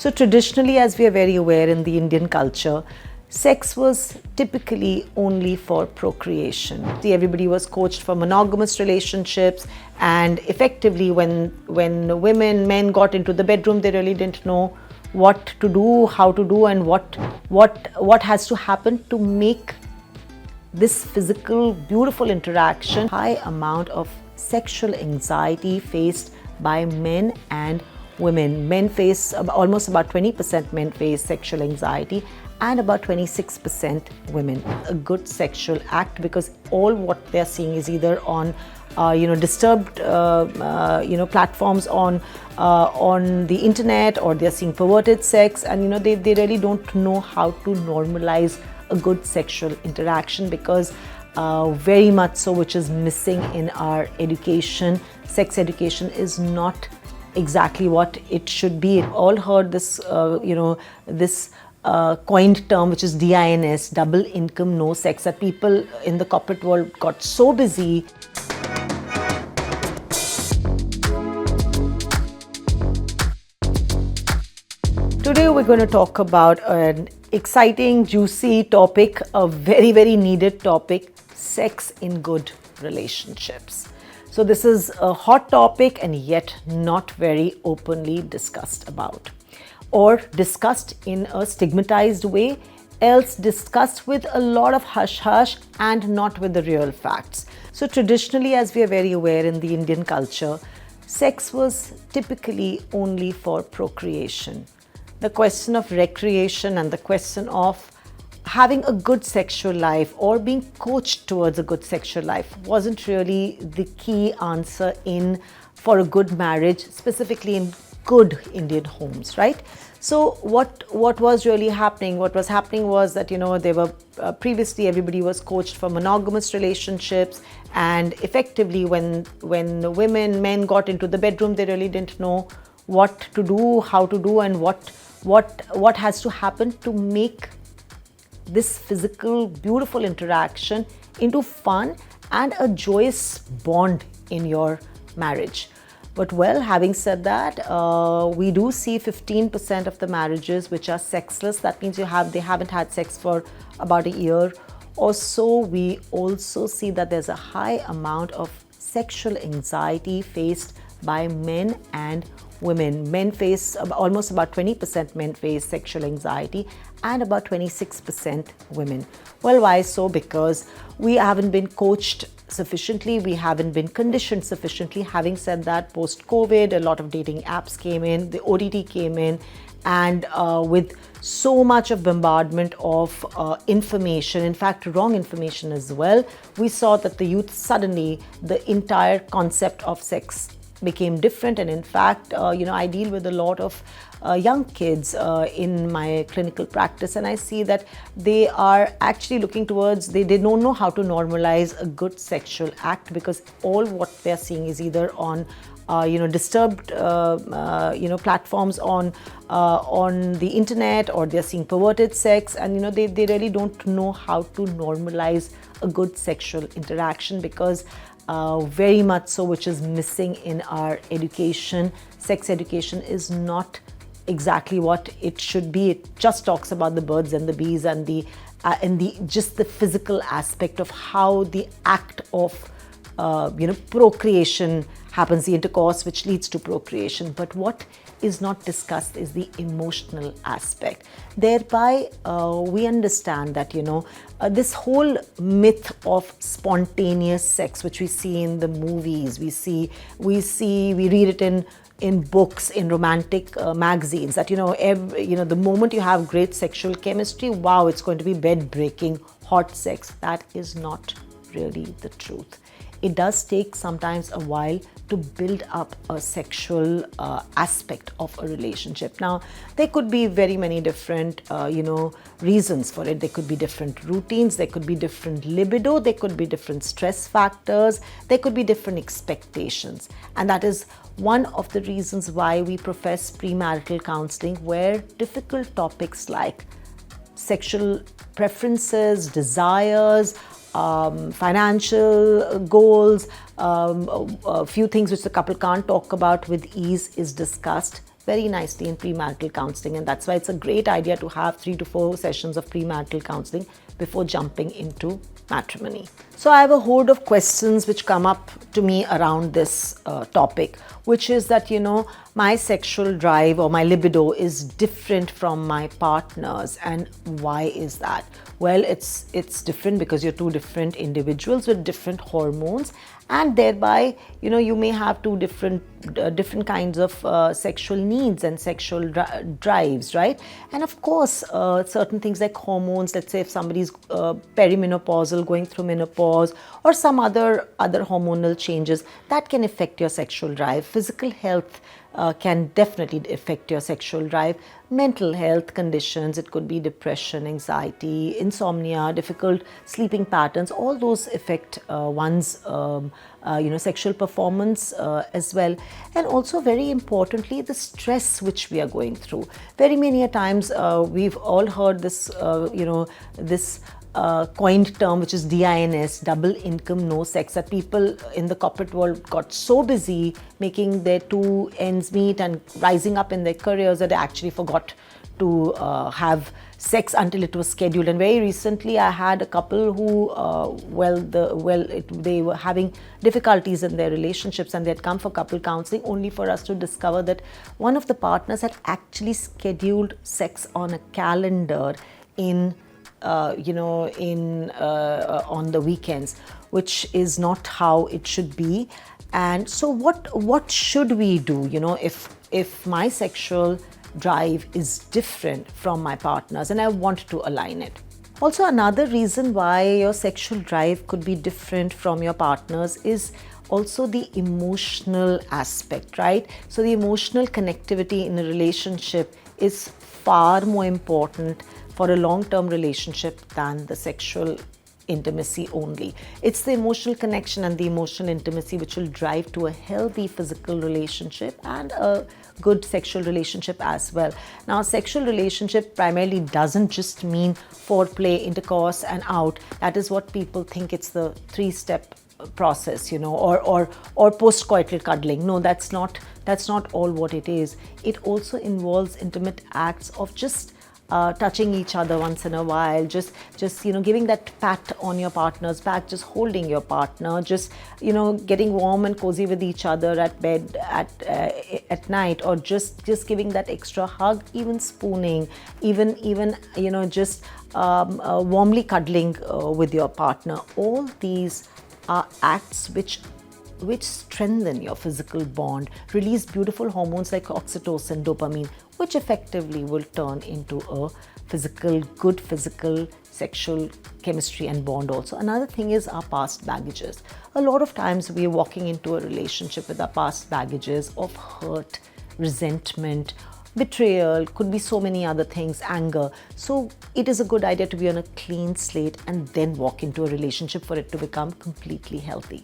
So traditionally, as we are very aware in the Indian culture, sex was typically only for procreation. Everybody was coached for monogamous relationships, and effectively when men got into the bedroom, they really didn't know what to do, how to do, and what has to happen to make this physical, beautiful interaction. High amount of sexual anxiety faced by men and women. Men face almost about 20% men face sexual anxiety, and about 26% women. A good sexual act, because all what they're seeing is either on disturbed platforms on the internet, or they're seeing perverted sex, and they really don't know how to normalize a good sexual interaction, because very much so, which is missing in our education. Sex education is not exactly what it should be. We've all heard this coined term, which is DINS, double income, no sex, that people in the corporate world got so busy. Today we're going to talk about an exciting, juicy topic, a very, very needed topic: sex in good relationships. So this is a hot topic, and yet not very openly discussed about, or discussed in a stigmatized way, else discussed with a lot of hush-hush and not with the real facts. So traditionally, as we are very aware in the Indian culture, sex was typically only for procreation. The question of recreation and the question of having a good sexual life or being coached towards a good sexual life wasn't really the key answer for a good marriage, specifically in good Indian homes, right? So what was really happening? What was happening was that they were previously, everybody was coached for monogamous relationships, and effectively when men got into the bedroom, they really didn't know what to do, how to do, and what has to happen to make this physical, beautiful interaction into fun and a joyous bond in your marriage. But well, having said that, we do see 15% of the marriages which are sexless. That means they haven't had sex for about a year or so. We also see that there's a high amount of sexual anxiety faced by men and women. Men face almost about 20% men face sexual anxiety, and about 26% women. Well, why so? Because we haven't been coached sufficiently, we haven't been conditioned sufficiently. Having said that, post-COVID, a lot of dating apps came in, the OTT came in, and with so much of bombardment of information, in fact wrong information as well, we saw that the youth, suddenly the entire concept of sex became different. And in fact, I deal with a lot of young kids in my clinical practice, and I see that they are actually looking towards, they don't know how to normalize a good sexual act, because all what they're seeing is either on disturbed platforms on the internet, or they're seeing perverted sex, and they really don't know how to normalize a good sexual interaction, because very much so, which is missing in our education. Sex education is not exactly what it should be. It just talks about the birds and the bees and the just the physical aspect of how the act of procreation happens, the intercourse which leads to procreation. But what is not discussed is the emotional aspect. Thereby, we understand that this whole myth of spontaneous sex, which we see in the movies, we read it in books, in romantic magazines, that the moment you have great sexual chemistry, wow, it's going to be bed-breaking hot sex. That is not really the truth. It does take sometimes a while to build up a sexual aspect of a relationship. Now, there could be very many different, reasons for it. There could be different routines, there could be different libido, there could be different stress factors, there could be different expectations. And that is one of the reasons why we profess premarital counseling, where difficult topics like sexual preferences, desires, financial goals, a few things which the couple can't talk about with ease is discussed very nicely in premarital counseling, and that's why it's a great idea to have 3 to 4 sessions of premarital counseling before jumping into matrimony. So I have a horde of questions which come up to me around this topic, which is that, my sexual drive or my libido is different from my partner's, and why is that? Well, it's different because you're two different individuals with different hormones, and thereby, you may have two different kinds of sexual needs and sexual drives, right? And of course, certain things like hormones, let's say if somebody's perimenopausal, going through menopause, or some other hormonal changes, that can affect your sexual drive. Physical health can definitely affect your sexual drive. Mental health conditions, it could be depression, anxiety, insomnia, difficult sleeping patterns, all those affect one's sexual performance as well. And also, very importantly, the stress which we are going through. Very many a times we've all heard this this coined term, which is DINS, double income, no sex, that people in the corporate world got so busy making their two ends meet and rising up in their careers that they actually forgot to have sex until it was scheduled. And very recently I had a couple who they were having difficulties in their relationships, and they had come for couple counseling only for us to discover that one of the partners had actually scheduled sex on a calendar on the weekends, which is not how it should be. And so what should we do, if my sexual drive is different from my partner's and I want to align it? Also, another reason why your sexual drive could be different from your partner's is also the emotional aspect, right? So the emotional connectivity in a relationship is far more important for a long-term relationship than the sexual intimacy only. It's the emotional connection and the emotional intimacy which will drive to a healthy physical relationship and a good sexual relationship as well. Now, sexual relationship primarily doesn't just mean foreplay, intercourse, and out. That is what people think. It's the 3-step process, or post-coital cuddling. No, that's not all what it is. It also involves intimate acts of just touching each other once in a while, just giving that pat on your partner's back, just holding your partner, just getting warm and cozy with each other at bed at night, or just giving that extra hug, even spooning, even just warmly cuddling with your partner. All these are acts which strengthen your physical bond, release beautiful hormones like oxytocin, dopamine, which effectively will turn into a good physical sexual chemistry and bond also. Another thing is our past baggages. A lot of times we are walking into a relationship with our past baggages of hurt, resentment, betrayal, could be so many other things, anger. So it is a good idea to be on a clean slate and then walk into a relationship for it to become completely healthy.